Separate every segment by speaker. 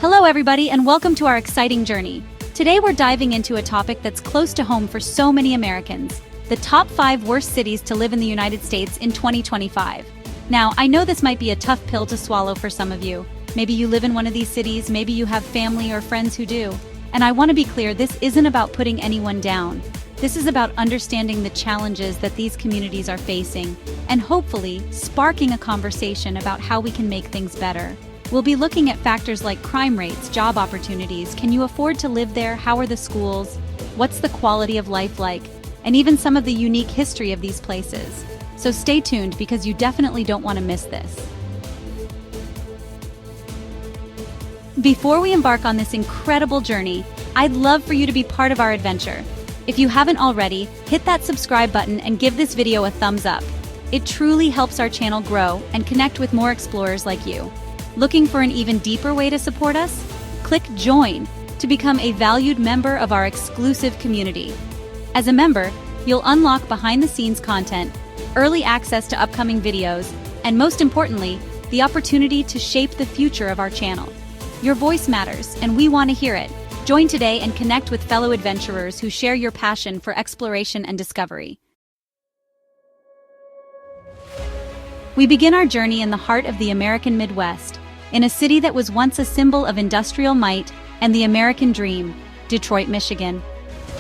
Speaker 1: Hello everybody and welcome to our exciting journey. Today we're diving into a topic that's close to home for so many Americans, the top 5 worst cities to live in the United States in 2025. Now, I know this might be a tough pill to swallow for some of you. Maybe you live in one of these cities, maybe you have family or friends who do. And I want to be clear, this isn't about putting anyone down. This is about understanding the challenges that these communities are facing and hopefully sparking a conversation about how we can make things better. We'll be looking at factors like crime rates, job opportunities, can you afford to live there, how are the schools, what's the quality of life like, and even some of the unique history of these places. So stay tuned because you definitely don't want to miss this. Before we embark on this incredible journey, I'd love for you to be part of our adventure. If you haven't already, hit that subscribe button and give this video a thumbs up. It truly helps our channel grow and connect with more explorers like you. Looking for an even deeper way to support us? Click Join to become a valued member of our exclusive community. As a member, you'll unlock behind-the-scenes content, early access to upcoming videos, and most importantly, the opportunity to shape the future of our channel. Your voice matters, and we want to hear it. Join today and connect with fellow adventurers who share your passion for exploration and discovery. We begin our journey in the heart of the American Midwest, in a city that was once a symbol of industrial might and the American dream, Detroit, Michigan.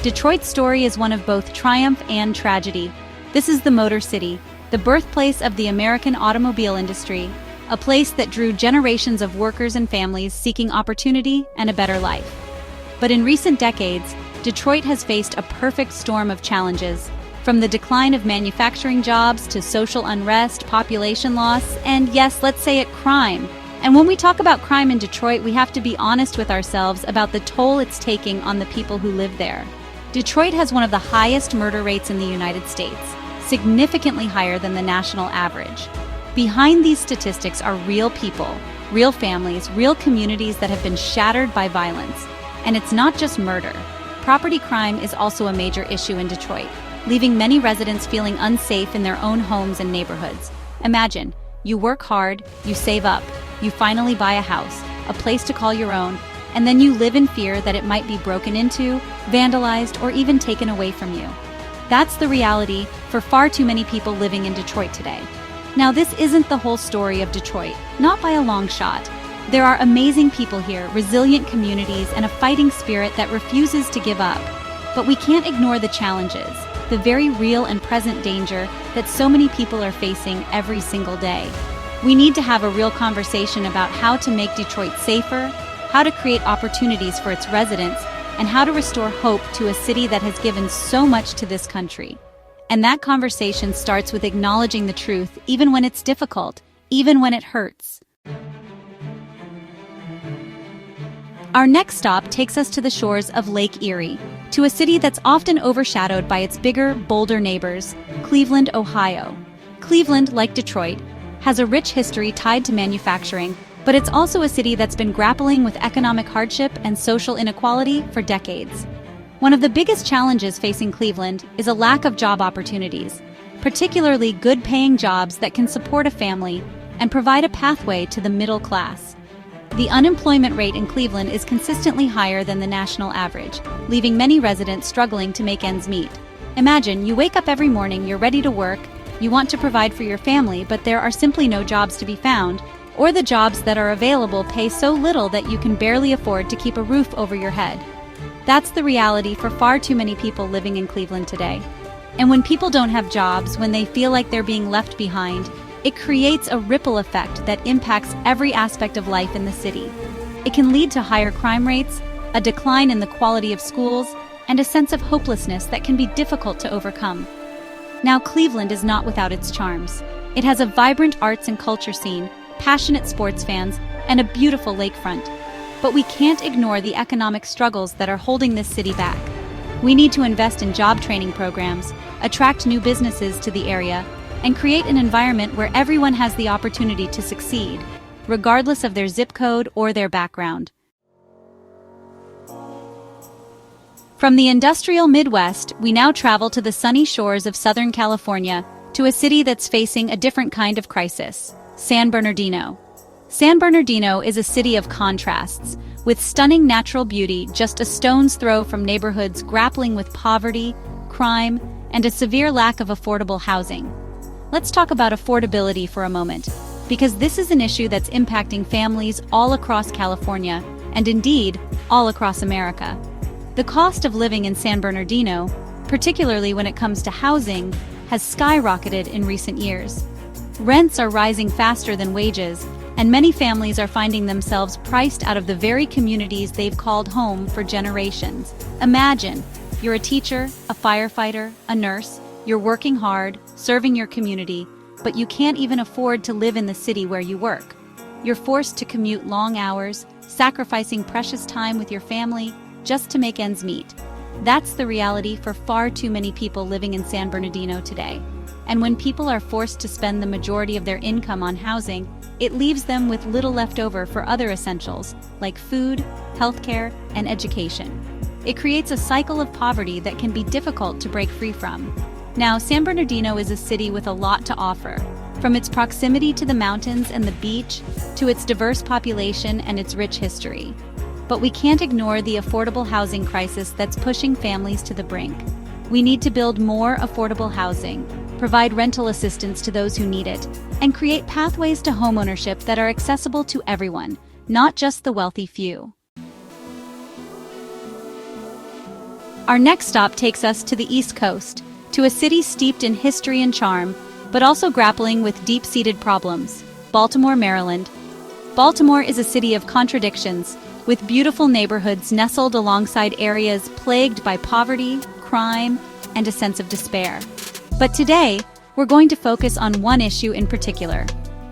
Speaker 1: Detroit's story is one of both triumph and tragedy. This is the Motor City, the birthplace of the American automobile industry, a place that drew generations of workers and families seeking opportunity and a better life. But in recent decades, Detroit has faced a perfect storm of challenges, from the decline of manufacturing jobs to social unrest, population loss, and yes, let's say it, crime. And when we talk about crime in Detroit, we have to be honest with ourselves about the toll it's taking on the people who live there. Detroit has one of the highest murder rates in the United States, significantly higher than the national average. Behind these statistics are real people, real families, real communities that have been shattered by violence. And it's not just murder. Property crime is also a major issue in Detroit, leaving many residents feeling unsafe in their own homes and neighborhoods. Imagine, you work hard, you save up, you finally buy a house, a place to call your own, and then you live in fear that it might be broken into, vandalized, or even taken away from you. That's the reality for far too many people living in Detroit today. Now, this isn't the whole story of Detroit, not by a long shot. There are amazing people here, resilient communities, and a fighting spirit that refuses to give up. But we can't ignore the challenges, the very real and present danger that so many people are facing every single day. We need to have a real conversation about how to make Detroit safer, how to create opportunities for its residents, and how to restore hope to a city that has given so much to this country. And that conversation starts with acknowledging the truth, even when it's difficult, even when it hurts. Our next stop takes us to the shores of Lake Erie, to a city that's often overshadowed by its bigger, bolder neighbors, Cleveland, Ohio. Cleveland, like Detroit, has a rich history tied to manufacturing, but it's also a city that's been grappling with economic hardship and social inequality for decades. One of the biggest challenges facing Cleveland is a lack of job opportunities, particularly good-paying jobs that can support a family and provide a pathway to the middle class. The unemployment rate in Cleveland is consistently higher than the national average, leaving many residents struggling to make ends meet. Imagine, you wake up every morning, you're ready to work, you want to provide for your family, but there are simply no jobs to be found, or the jobs that are available pay so little that you can barely afford to keep a roof over your head. That's the reality for far too many people living in Cleveland today. And when people don't have jobs, when they feel like they're being left behind, it creates a ripple effect that impacts every aspect of life in the city. It can lead to higher crime rates, a decline in the quality of schools, and a sense of hopelessness that can be difficult to overcome. Now, Cleveland is not without its charms. It has a vibrant arts and culture scene, passionate sports fans, and a beautiful lakefront. But we can't ignore the economic struggles that are holding this city back. We need to invest in job training programs, attract new businesses to the area, and create an environment where everyone has the opportunity to succeed, regardless of their zip code or their background. From the industrial Midwest, we now travel to the sunny shores of Southern California, to a city that's facing a different kind of crisis, San Bernardino. San Bernardino is a city of contrasts, with stunning natural beauty just a stone's throw from neighborhoods grappling with poverty, crime, and a severe lack of affordable housing. Let's talk about affordability for a moment, because this is an issue that's impacting families all across California, and indeed, all across America. The cost of living in San Bernardino, particularly when it comes to housing, has skyrocketed in recent years. Rents are rising faster than wages, and many families are finding themselves priced out of the very communities they've called home for generations. Imagine, you're a teacher, a firefighter, a nurse, you're working hard, serving your community, but you can't even afford to live in the city where you work. You're forced to commute long hours, sacrificing precious time with your family just to make ends meet. That's the reality for far too many people living in San Bernardino today. And when people are forced to spend the majority of their income on housing, it leaves them with little left over for other essentials like food, healthcare, and education. It creates a cycle of poverty that can be difficult to break free from. Now, San Bernardino is a city with a lot to offer, from its proximity to the mountains and the beach, to its diverse population and its rich history. But we can't ignore the affordable housing crisis that's pushing families to the brink. We need to build more affordable housing, provide rental assistance to those who need it, and create pathways to homeownership that are accessible to everyone, not just the wealthy few. Our next stop takes us to the East Coast, to a city steeped in history and charm, but also grappling with deep-seated problems, Baltimore, Maryland. Baltimore is a city of contradictions, with beautiful neighborhoods nestled alongside areas plagued by poverty, crime, and a sense of despair. But today, we're going to focus on one issue in particular: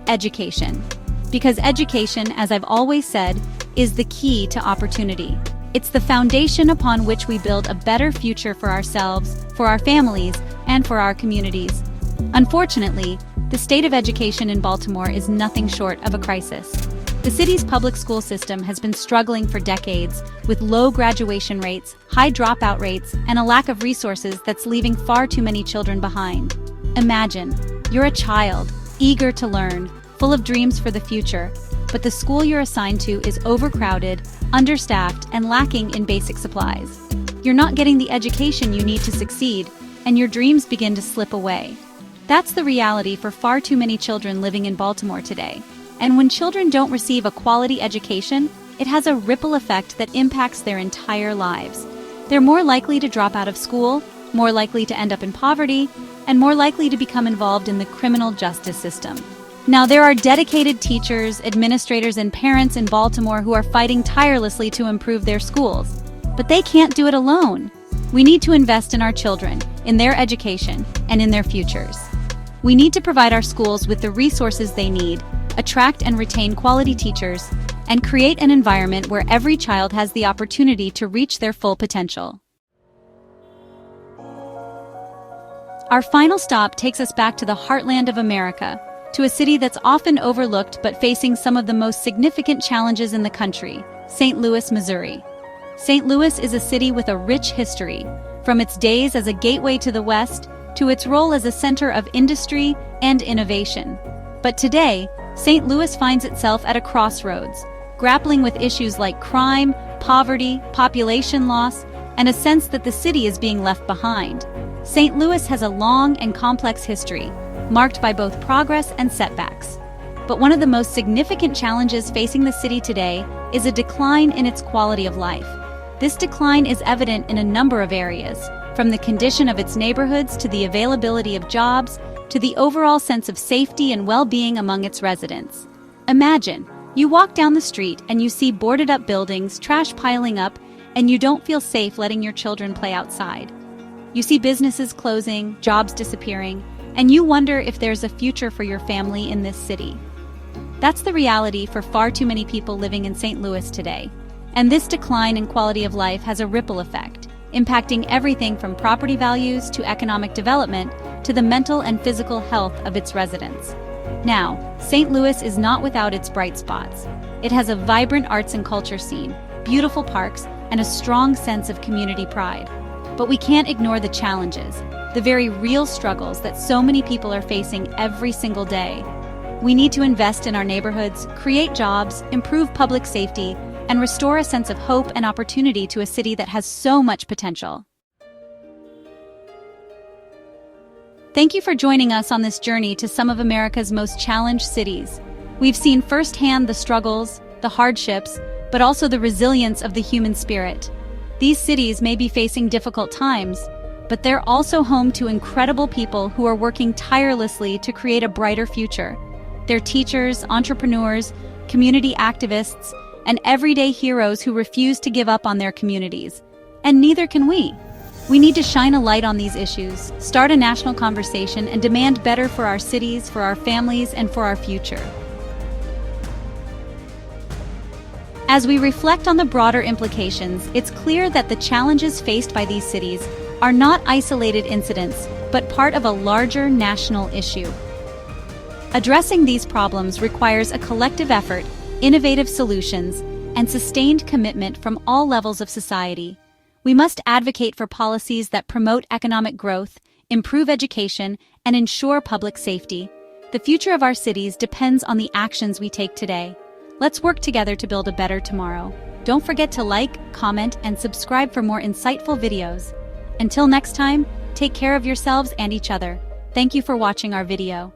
Speaker 1: education. Because education, as I've always said, is the key to opportunity. It's the foundation upon which we build a better future for ourselves, for our families, and for our communities. Unfortunately, the state of education in Baltimore is nothing short of a crisis. The city's public school system has been struggling for decades, with low graduation rates, high dropout rates, and a lack of resources that's leaving far too many children behind. Imagine, you're a child, eager to learn, full of dreams for the future, but the school you're assigned to is overcrowded, understaffed, and lacking in basic supplies. You're not getting the education you need to succeed, and your dreams begin to slip away. That's the reality for far too many children living in Baltimore today. And when children don't receive a quality education, it has a ripple effect that impacts their entire lives. They're more likely to drop out of school, more likely to end up in poverty, and more likely to become involved in the criminal justice system. Now, there are dedicated teachers, administrators, and parents in Baltimore who are fighting tirelessly to improve their schools. But they can't do it alone. We need to invest in our children, in their education, and in their futures. We need to provide our schools with the resources they need, attract and retain quality teachers, and create an environment where every child has the opportunity to reach their full potential. Our final stop takes us back to the heartland of America, to a city that's often overlooked but facing some of the most significant challenges in the country, St. Louis, Missouri. St. Louis is a city with a rich history, from its days as a gateway to the West to its role as a center of industry and innovation. But today, St. Louis finds itself at a crossroads, grappling with issues like crime, poverty, population loss, and a sense that the city is being left behind. St. Louis has a long and complex history, marked by both progress and setbacks. But one of the most significant challenges facing the city today is a decline in its quality of life. This decline is evident in a number of areas, from the condition of its neighborhoods to the availability of jobs, to the overall sense of safety and well-being among its residents. Imagine, you walk down the street and you see boarded-up buildings, trash piling up, and you don't feel safe letting your children play outside. You see businesses closing, jobs disappearing, and you wonder if there's a future for your family in this city. That's the reality for far too many people living in St. Louis today. And this decline in quality of life has a ripple effect, impacting everything from property values to economic development to the mental and physical health of its residents. Now, St. Louis is not without its bright spots. It has a vibrant arts and culture scene, beautiful parks, and a strong sense of community pride. But we can't ignore the challenges, the very real struggles that so many people are facing every single day. We need to invest in our neighborhoods, create jobs, improve public safety, and restore a sense of hope and opportunity to a city that has so much potential. Thank you for joining us on this journey to some of America's most challenged cities. We've seen firsthand the struggles, the hardships, but also the resilience of the human spirit. These cities may be facing difficult times, but they're also home to incredible people who are working tirelessly to create a brighter future. They're teachers, entrepreneurs, community activists, and everyday heroes who refuse to give up on their communities. And neither can we. We need to shine a light on these issues, start a national conversation, and demand better for our cities, for our families, and for our future. As we reflect on the broader implications, it's clear that the challenges faced by these cities are not isolated incidents, but part of a larger national issue. Addressing these problems requires a collective effort, innovative solutions, and sustained commitment from all levels of society. We must advocate for policies that promote economic growth, improve education, and ensure public safety. The future of our cities depends on the actions we take today. Let's work together to build a better tomorrow. Don't forget to like, comment, and subscribe for more insightful videos. Until next time, take care of yourselves and each other. Thank you for watching our video.